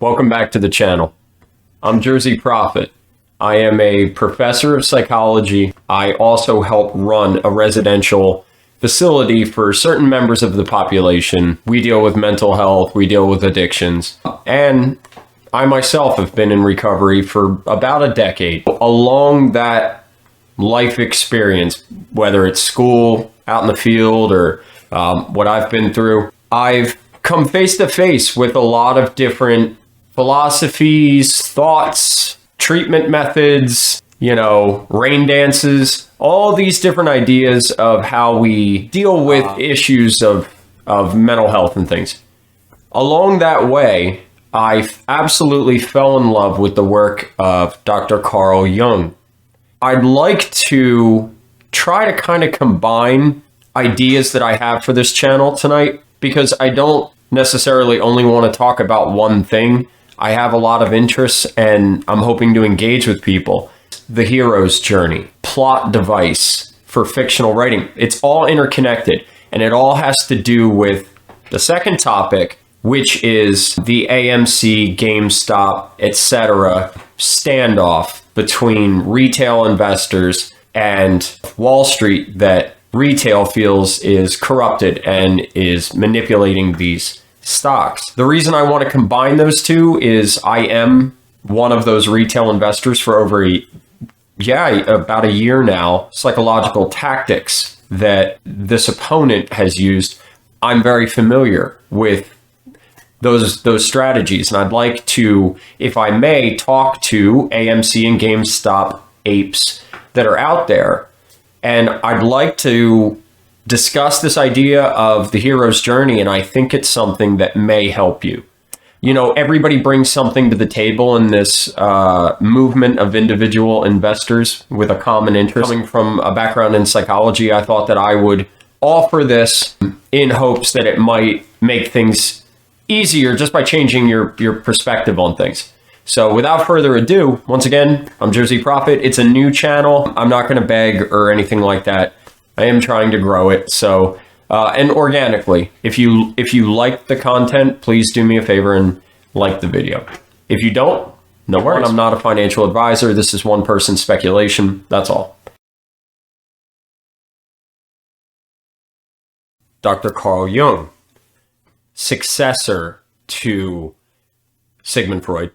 Welcome back to the channel. I'm Jersey Prophet. I am a professor of psychology. I also help run a residential facility for certain members of the population. We deal with mental health, we deal with addictions, and I myself have been in recovery for about a decade. Along that life experience, whether it's school, out in the field, or what I've been through, I've come face to face with a lot of different philosophies, thoughts, treatment methods, rain dances, all these different ideas of how we deal with issues of mental health and things. Along that way, I absolutely fell in love with the work of Dr. Carl Jung. I'd like to try to kind of combine ideas that I have for this channel tonight, because I don't necessarily only want to talk about one thing. I have a lot of interests and I'm hoping to engage with people. The hero's journey, plot device for fictional writing. It's all interconnected, and it all has to do with the second topic, which is the AMC, GameStop, etc. standoff between retail investors and Wall Street that retail feels is corrupted and is manipulating these stocks. The reason I want to combine those two is I am one of those retail investors for over about a year now. Psychological tactics that this opponent has used, I'm very familiar with those strategies, and I'd like to, if I may, talk to AMC and GameStop apes that are out there. And I'd like to discuss this idea of the hero's journey, and I think it's something that may help you. Everybody brings something to the table in this movement of individual investors with a common interest. Coming from a background in psychology, I thought that I would offer this in hopes that it might make things easier just by changing your perspective on things. So without further ado, once again, I'm Jersey Prophet. It's a new channel. I'm not going to beg or anything like that. I am trying to grow it. So, and organically, if you like the content, please do me a favor and like the video. If you don't, no worries. I'm not a financial advisor. This is one person's speculation. That's all. Dr. Carl Jung, successor to Sigmund Freud.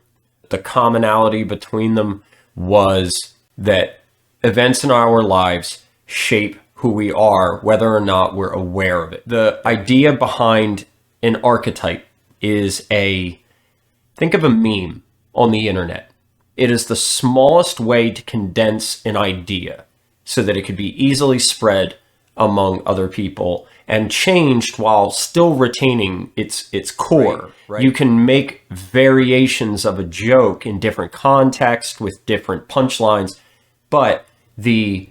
The commonality between them was that events in our lives shape who we are, whether or not we're aware of it. The idea behind an archetype is think of a meme on the internet. It is the smallest way to condense an idea so that it could be easily spread among other people and changed while still retaining its core. Right. You can make variations of a joke in different contexts with different punchlines, but the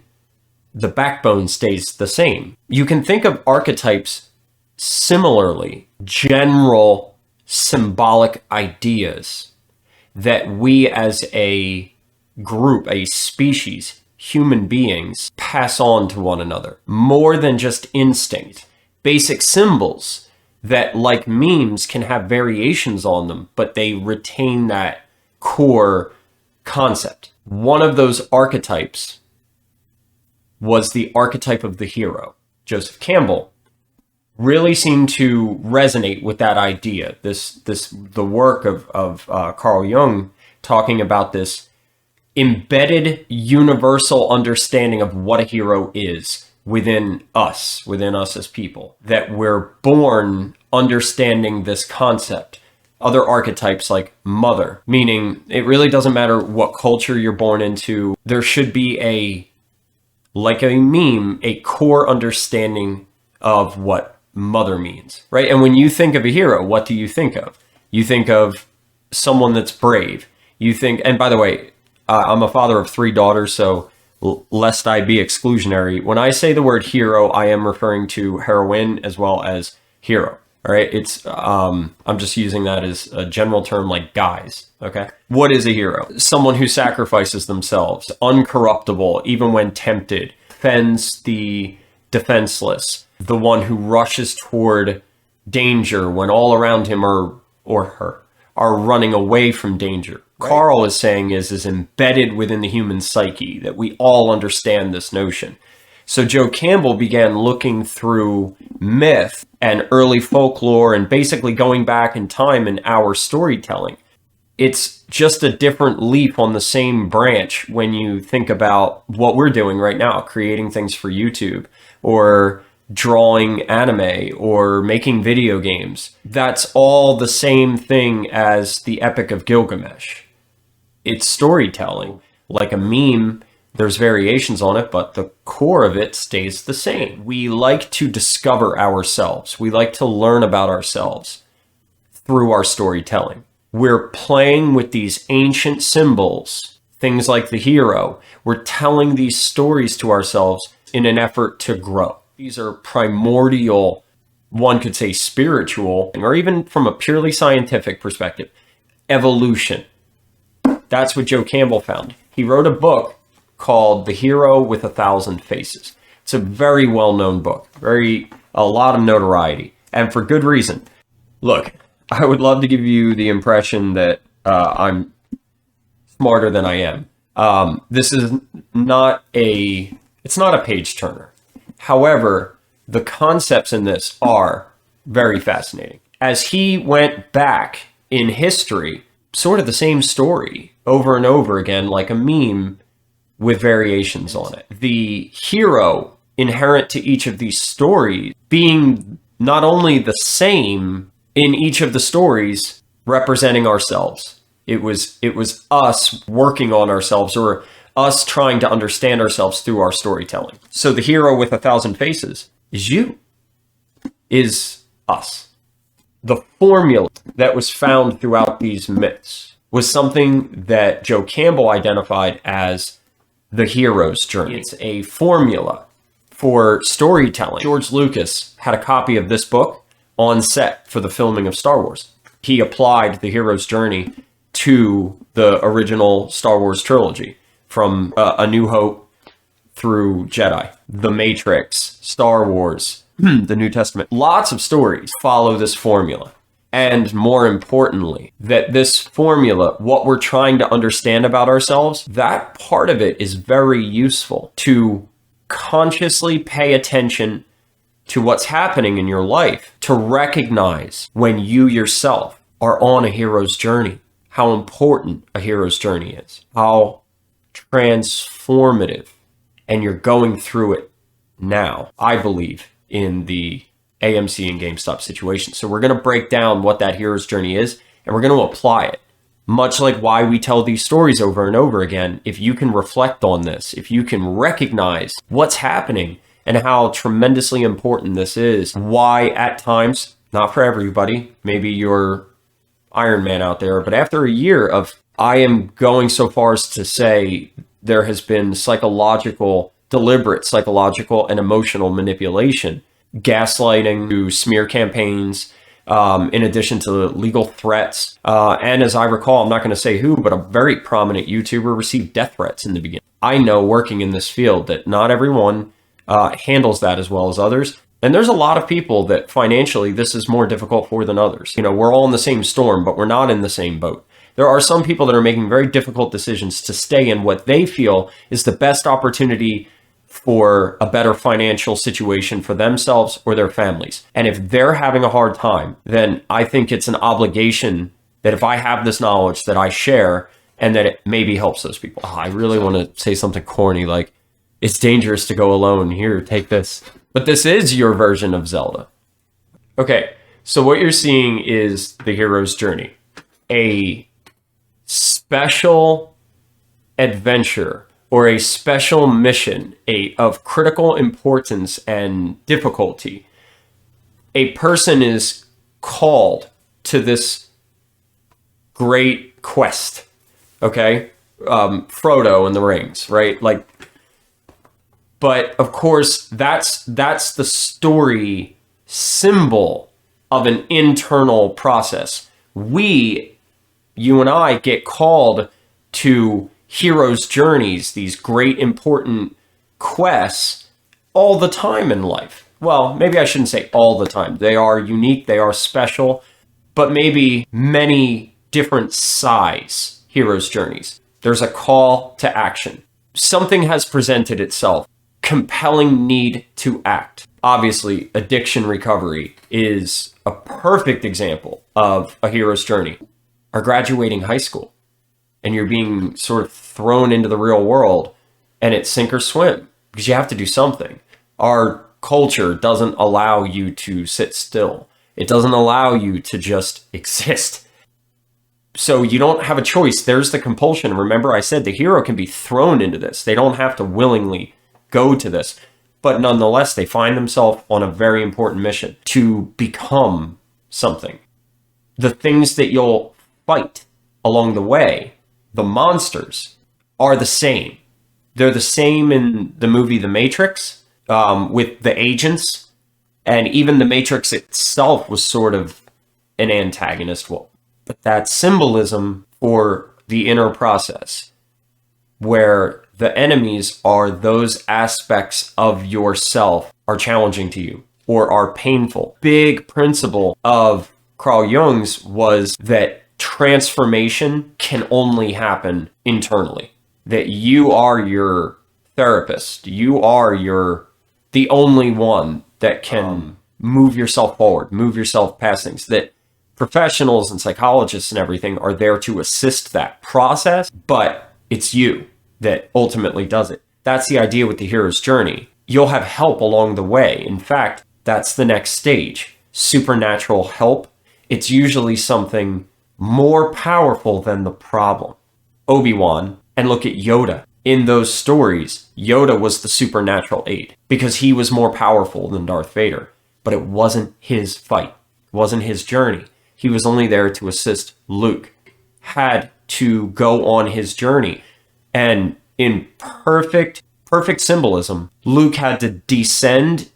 backbone stays the same. You can think of archetypes similarly, general symbolic ideas that we as a group, a species, human beings, pass on to one another, more than just instinct. Basic symbols that, like memes, can have variations on them, but they retain that core concept. One of those archetypes was the archetype of the hero. Joseph Campbell really seemed to resonate with that idea. The work of Carl Jung, talking about this embedded universal understanding of what a hero is within us as people, that we're born understanding this concept. Other archetypes like mother, meaning it really doesn't matter what culture you're born into, there should be like a meme, a core understanding of what mother means, right? And when you think of a hero, what do you think of? You think of someone that's brave. You think, and by the way, I'm a father of 3 daughters, so lest I be exclusionary, when I say the word hero, I am referring to heroine as well as hero. All right, it's I'm just using that as a general term, like guys. Okay, what is a hero? Someone who sacrifices themselves, uncorruptible, even when tempted, defends the defenseless, the one who rushes toward danger when all around him or her are running away from danger. Right. Carl is saying is embedded within the human psyche, that we all understand this notion. So Joe Campbell began looking through myth and early folklore and basically going back in time in our storytelling. It's just a different leap on the same branch when you think about what we're doing right now, creating things for YouTube or drawing anime or making video games. That's all the same thing as the Epic of Gilgamesh. It's storytelling. Like a meme, there's variations on it, but the core of it stays the same. We like to discover ourselves. We like to learn about ourselves through our storytelling. We're playing with these ancient symbols, things like the hero. We're telling these stories to ourselves in an effort to grow. These are primordial, one could say spiritual, or even from a purely scientific perspective, evolution. That's what Joe Campbell found. He wrote a book called The Hero with 1,000 Faces. It's a very well-known book, a lot of notoriety, and for good reason. Look, I would love to give you the impression that I'm smarter than I am. This is it's not a page turner. However, the concepts in this are very fascinating. As he went back in history, sort of the same story over and over again, like a meme with variations on it. The hero inherent to each of these stories being not only the same in each of the stories representing ourselves. It was us working on ourselves, or us trying to understand ourselves through our storytelling. So the hero with 1,000 faces is you, is us. The formula that was found throughout these myths was something that Joe Campbell identified as the hero's journey. It's a formula for storytelling. George Lucas had a copy of this book on set for the filming of Star Wars. He applied the hero's journey to the original Star Wars trilogy, from A New Hope through Jedi, The Matrix, Star Wars, the New Testament. Lots of stories follow this formula. And more importantly, that this formula, what we're trying to understand about ourselves, that part of it is very useful to consciously pay attention to what's happening in your life, to recognize when you yourself are on a hero's journey, how important a hero's journey is, how transformative, and you're going through it now, I believe, in the AMC and GameStop situation. So we're going to break down what that hero's journey is, and we're going to apply it. Much like why we tell these stories over and over again, if you can reflect on this, if you can recognize what's happening and how tremendously important this is, why at times, not for everybody, maybe you're Iron Man out there, but after a year of, I am going so far as to say there has been deliberate psychological and emotional manipulation, gaslighting through smear campaigns, in addition to legal threats. And as I recall, I'm not going to say who, but a very prominent YouTuber received death threats in the beginning. I know, working in this field, that not everyone handles that as well as others. And there's a lot of people that financially this is more difficult for than others. You know, we're all in the same storm, but we're not in the same boat. There are some people that are making very difficult decisions to stay in what they feel is the best opportunity for a better financial situation for themselves or their families. And if they're having a hard time, then I think it's an obligation that if I have this knowledge that I share and that it maybe helps those people. Oh, I really want to say something corny like, it's dangerous to go alone. Here, take this. But this is your version of Zelda. Okay, so what you're seeing is the hero's journey. A special adventure or a special mission of critical importance and difficulty. A person is called to this great quest, okay? Frodo and the rings, right? Like, but of course, that's the story symbol of an internal process. You and I get called to heroes' journeys, these great important quests all the time in life. Well, maybe I shouldn't say all the time. They are unique, they are special, but maybe many different size hero's journeys. There's a call to action. Something has presented itself, compelling need to act. Obviously, addiction recovery is a perfect example of a hero's journey. Are graduating high school and you're being sort of thrown into the real world, and it's sink or swim because you have to do something. Our culture doesn't allow you to sit still. It doesn't allow you to just exist. So you don't have a choice. There's the compulsion. Remember, I said the hero can be thrown into this. They don't have to willingly go to this. But nonetheless, they find themselves on a very important mission to become something. The things that you'll fight along the way, the monsters, are the same. They're the same in the movie The Matrix, with the agents. And even The Matrix itself was sort of an antagonist. But that symbolism for the inner process, where the enemies are those aspects of yourself are challenging to you or are painful. Big principle of Carl Jung's was that transformation can only happen internally. That you are your therapist. You are the only one that can move yourself forward, move yourself past things. That professionals and psychologists and everything are there to assist that process, but it's you that ultimately does it. That's the idea with the hero's journey. You'll have help along the way. In fact, that's the next stage. Supernatural help. It's usually something more powerful than the problem. Obi-Wan, and look at Yoda. In those stories, Yoda was the supernatural aid because he was more powerful than Darth Vader. But it wasn't his fight. It wasn't his journey. He was only there to assist Luke. Had to go on his journey. And in perfect symbolism, Luke had to descend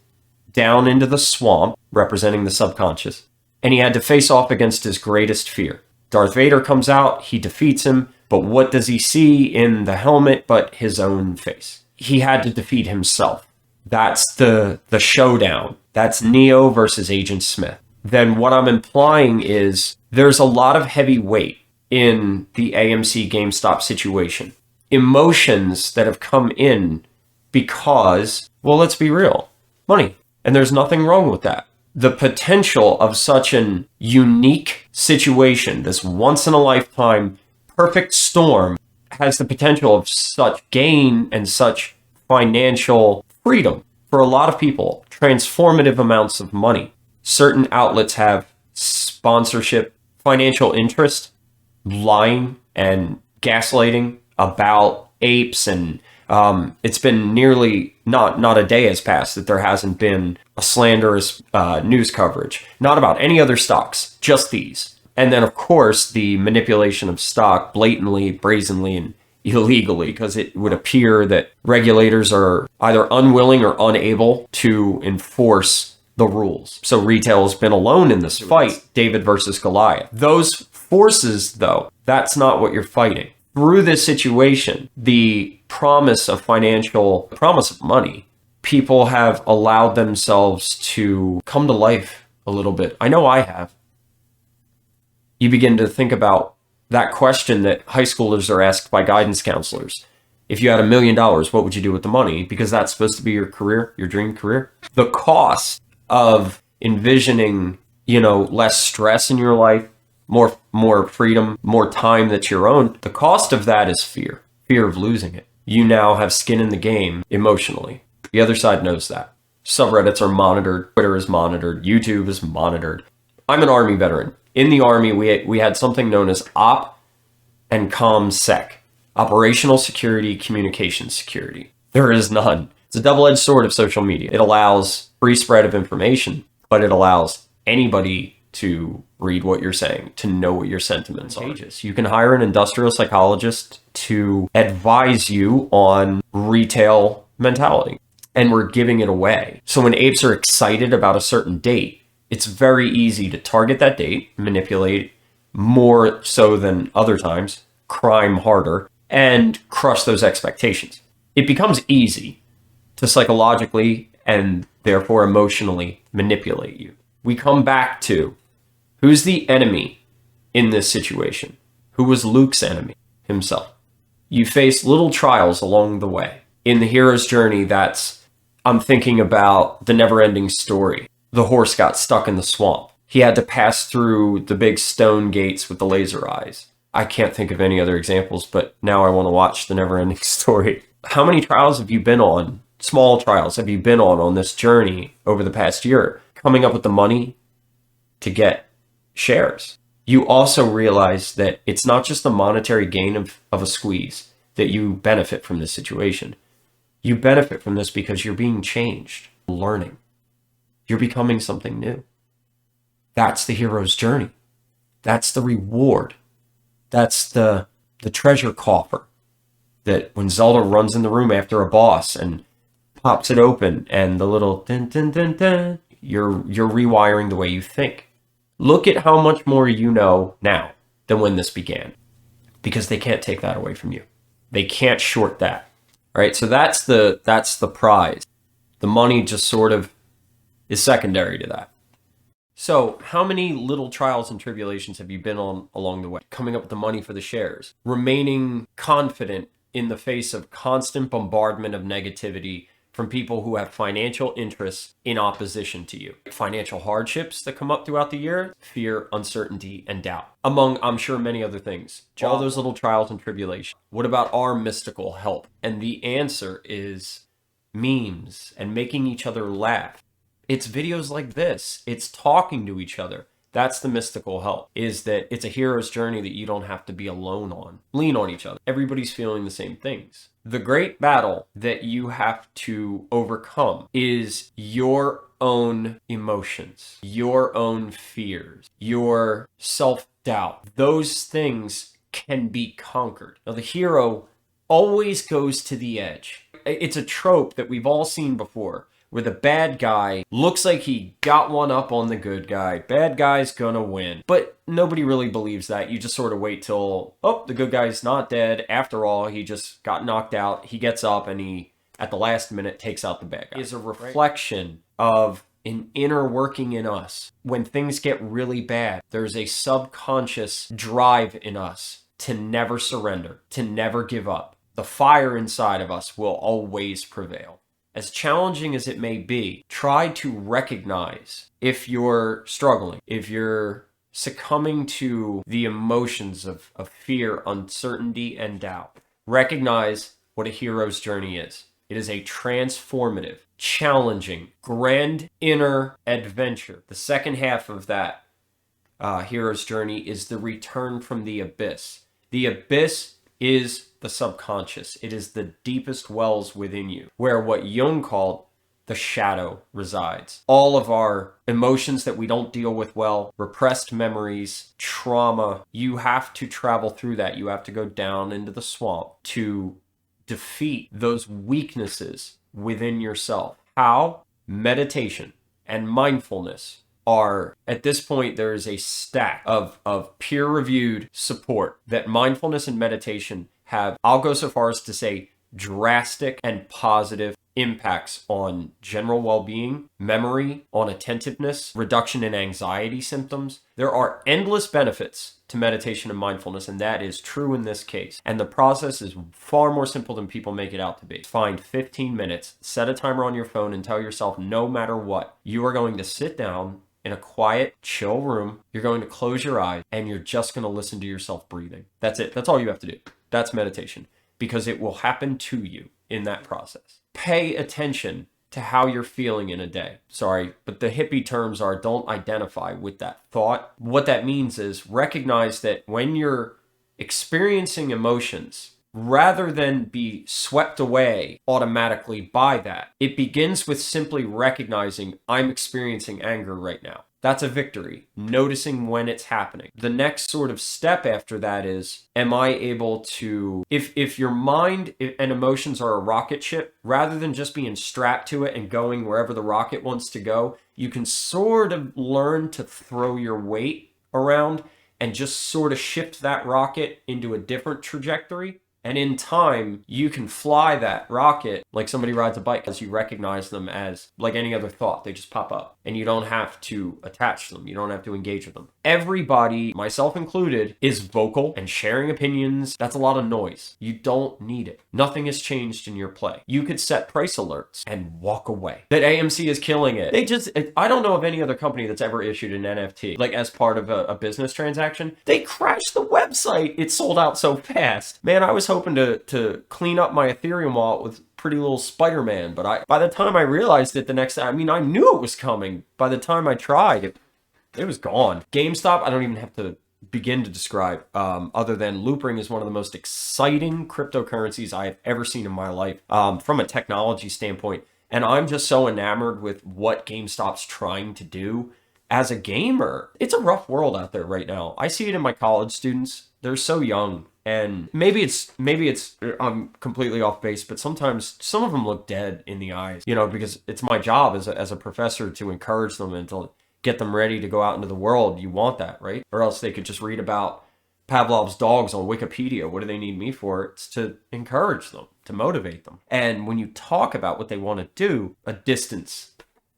down into the swamp, representing the subconscious, and he had to face off against his greatest fear. Darth Vader comes out, he defeats him, but what does he see in the helmet but his own face? He had to defeat himself. That's the showdown. That's Neo versus Agent Smith. Then what I'm implying is there's a lot of heavy weight in the AMC GameStop situation. Emotions that have come in because, well, let's be real, money. And there's nothing wrong with that. The potential of such an unique situation, this once-in-a-lifetime perfect storm, has the potential of such gain and such financial freedom for a lot of people, transformative amounts of money. Certain outlets have sponsorship, financial interest, lying and gaslighting about apes, and it's been nearly not a day has passed that there hasn't been a slanderous news coverage, not about any other stocks, just these. And then, of course, the manipulation of stock blatantly, brazenly, and illegally, because it would appear that regulators are either unwilling or unable to enforce the rules. So retail has been alone in this fight, David versus Goliath. Those forces, though, that's not what you're fighting. Through this situation, the promise of money, people have allowed themselves to come to life a little bit. I know I have. You begin to think about that question that high schoolers are asked by guidance counselors. If you had $1 million, what would you do with the money? Because that's supposed to be your career, your dream career. The cost of envisioning, less stress in your life, more freedom, more time that's your own. The cost of that is fear of losing it. You now have skin in the game emotionally. The other side knows that. Subreddits are monitored. Twitter is monitored. YouTube is monitored. I'm an Army veteran. In the Army, we had something known as Op and ComSec, Operational Security, Communication Security. There is none. It's a double-edged sword of social media. It allows free spread of information, but it allows anybody to read what you're saying, to know what your sentiments are. You can hire an industrial psychologist to advise you on retail mentality, and we're giving it away. So when apes are excited about a certain date, it's very easy to target that date, manipulate more so than other times, crime harder, and crush those expectations. It becomes easy to psychologically and therefore emotionally manipulate you. We come back to who's the enemy in this situation, who was Luke's enemy himself. You face little trials along the way. In the hero's journey, I'm thinking about the never-ending story. The horse got stuck in the swamp. He had to pass through the big stone gates with the laser eyes. I can't think of any other examples, but now I want to watch the never-ending story. How many trials have you been on, small trials, have you been on this journey over the past year, coming up with the money to get shares? You also realize that it's not just the monetary gain of a squeeze that you benefit from this situation. You benefit from this because you're being changed, learning. You're becoming something new. That's the hero's journey. That's the reward. That's the treasure coffer that when Zelda runs in the room after a boss and pops it open and the little dun dun dun dun, you're rewiring the way you think. Look at how much more you know now than when this began, because they can't take that away from you. They can't short that. All right, so that's the prize. The money just sort of is secondary to that. So how many little trials and tribulations have you been on along the way? Coming up with the money for the shares, remaining confident in the face of constant bombardment of negativity from people who have financial interests in opposition to you. Financial hardships that come up throughout the year, fear, uncertainty, and doubt, among, I'm sure, many other things. All those little trials and tribulations. What about our mystical help? And the answer is memes and making each other laugh. It's videos like this. It's talking to each other. That's the mystical help, is that it's a hero's journey that you don't have to be alone on. Lean on each other. Everybody's feeling the same things. The great battle that you have to overcome is your own emotions, your own fears, your self-doubt. Those things can be conquered. Now, the hero always goes to the edge. It's a trope that we've all seen before, where the bad guy looks like he got one up on the good guy. Bad guy's gonna win. But nobody really believes that. You just sort of wait till, oh, the good guy's not dead. After all, he just got knocked out. He gets up and he, at the last minute, takes out the bad guy. It's a reflection of an inner working in us. When things get really bad, there's a subconscious drive in us to never surrender, to never give up. The fire inside of us will always prevail. As challenging as it may be, try to recognize if you're struggling, if you're succumbing to the emotions of fear, uncertainty, and doubt. Recognize what a hero's journey is. It is a transformative, challenging, grand inner adventure. The second half of that hero's journey is the return from the abyss. The abyss is the subconscious. It is the deepest wells within you, where what Jung called the shadow resides. All of our emotions that we don't deal with well, repressed memories, trauma, you have to travel through that. You have to go down into the swamp to defeat those weaknesses within yourself. How? Meditation and mindfulness are, at this point, there is a stack of peer-reviewed support that mindfulness and meditation have, I'll go so far as to say, drastic and positive impacts on general well-being, memory, on attentiveness, reduction in anxiety symptoms. There are endless benefits to meditation and mindfulness, and that is true in this case. And the process is far more simple than people make it out to be. Find 15 minutes, set a timer on your phone, and tell yourself, no matter what, you are going to sit down in a quiet, chill room. You're going to close your eyes, and you're just going to listen to yourself breathing. That's it. That's all you have to do. That's meditation, because it will happen to you in that process. Pay attention to how you're feeling in a day. Sorry, but the hippie terms are don't identify with that thought. What that means is recognize that when you're experiencing emotions, rather than be swept away automatically by that, it begins with simply recognizing I'm experiencing anger right now. That's a victory, noticing when it's happening. The next sort of step after that is, am I able to, if your mind and emotions are a rocket ship, rather than just being strapped to it and going wherever the rocket wants to go, you can sort of learn to throw your weight around and just sort of shift that rocket into a different trajectory. And in time, you can fly that rocket like somebody rides a bike, as you recognize them as like any other thought. They just pop up and you don't have to attach them. You don't have to engage with them. Everybody, myself included, is vocal and sharing opinions. That's a lot of noise. You don't need it. Nothing has changed in your play. You could set price alerts and walk away. That AMC is killing it. I don't know of any other company that's ever issued an NFT, like as part of a business transaction. They crashed the website. It sold out so fast. Man, I was hoping to clean up my Ethereum wallet with pretty little Spider-Man, but by the time I realized it the next day, I mean, I knew it was coming. By the time I tried, it was gone. GameStop, I don't even have to begin to describe, other than Loopring is one of the most exciting cryptocurrencies I have ever seen in my life, from a technology standpoint. And I'm just so enamored with what GameStop's trying to do. As a gamer, it's a rough world out there right now. I see it in my college students. They're so young. And maybe it's I'm completely off base, but sometimes some of them look dead in the eyes, you know, because it's my job as a professor to encourage them and to get them ready to go out into the world. You want that, right? Or else they could just read about Pavlov's dogs on Wikipedia. What do they need me for? It's to encourage them, to motivate them. And when you talk about what they want to do, a distance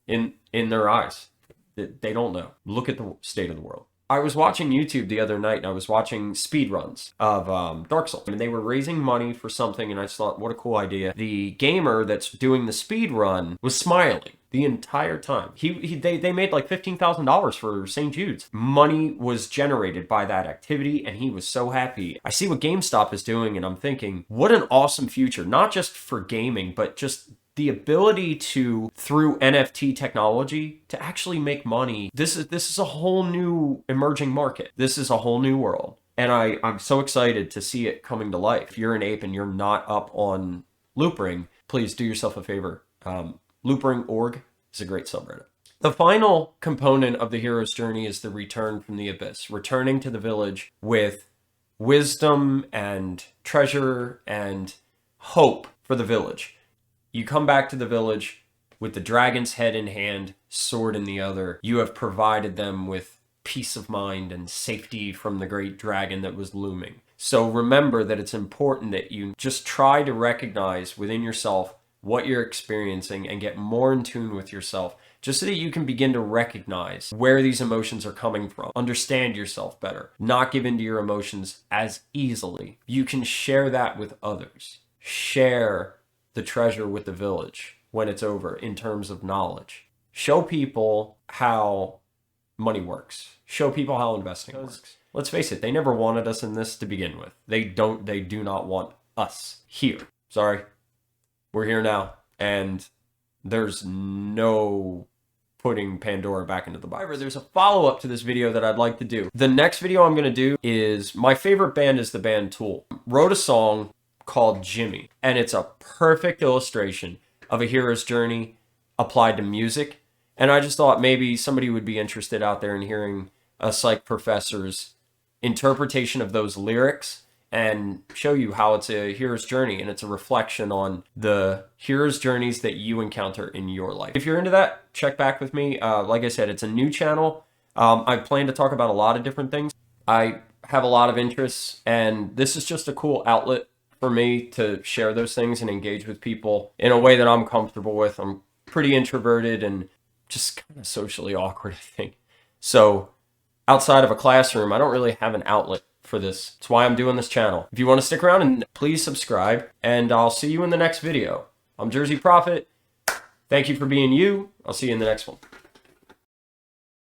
in their eyes, they don't know. Look at the state of the world. I was watching YouTube the other night and I was watching speedruns of Dark Souls. And they were raising money for something and I just thought, what a cool idea. The gamer that's doing the speedrun was smiling the entire time. They made like $15,000 for St. Jude's. Money was generated by that activity and he was so happy. I see what GameStop is doing and I'm thinking, what an awesome future, not just for gaming, but just the ability to, through NFT technology, to actually make money. This is a whole new emerging market. This is a whole new world. And I'm so excited to see it coming to life. If you're an ape and you're not up on Loopring, please do yourself a favor. Loopring.org is a great subreddit. The final component of the hero's journey is the return from the abyss, returning to the village with wisdom and treasure and hope for the village. You come back to the village with the dragon's head in hand, sword in the other. You have provided them with peace of mind and safety from the great dragon that was looming. So remember that it's important that you just try to recognize within yourself what you're experiencing and get more in tune with yourself, just so that you can begin to recognize where these emotions are coming from, understand yourself better, not give in to your emotions as easily. You can share that with others. Share the treasure with the village when it's over in terms of knowledge. Show people how money works. Show people how investing works. Let's face it, they never wanted us in this to begin with. They do not want us here. Sorry. We're here now. And there's no putting Pandora back into the box. However, there's a follow-up to this video that I'd like to do. The next video I'm going to do is, my favorite band is the band Tool. Wrote a song called GME, and it's a perfect illustration of a hero's journey applied to music. And I just thought maybe somebody would be interested out there in hearing a psych professor's interpretation of those lyrics and show you how it's a hero's journey and it's a reflection on the hero's journeys that you encounter in your life. If you're into that, check back with me. Like I said, it's a new channel. I plan to talk about a lot of different things. I have a lot of interests, and this is just a cool outlet for me to share those things and engage with people in a way that I'm comfortable with. I'm pretty introverted and just kind of socially awkward, I think. So outside of a classroom, I don't really have an outlet for this. That's why I'm doing this channel. If you want to stick around, and please subscribe, and I'll see you in the next video. I'm Jersey Prophet. Thank you for being you. I'll see you in the next one.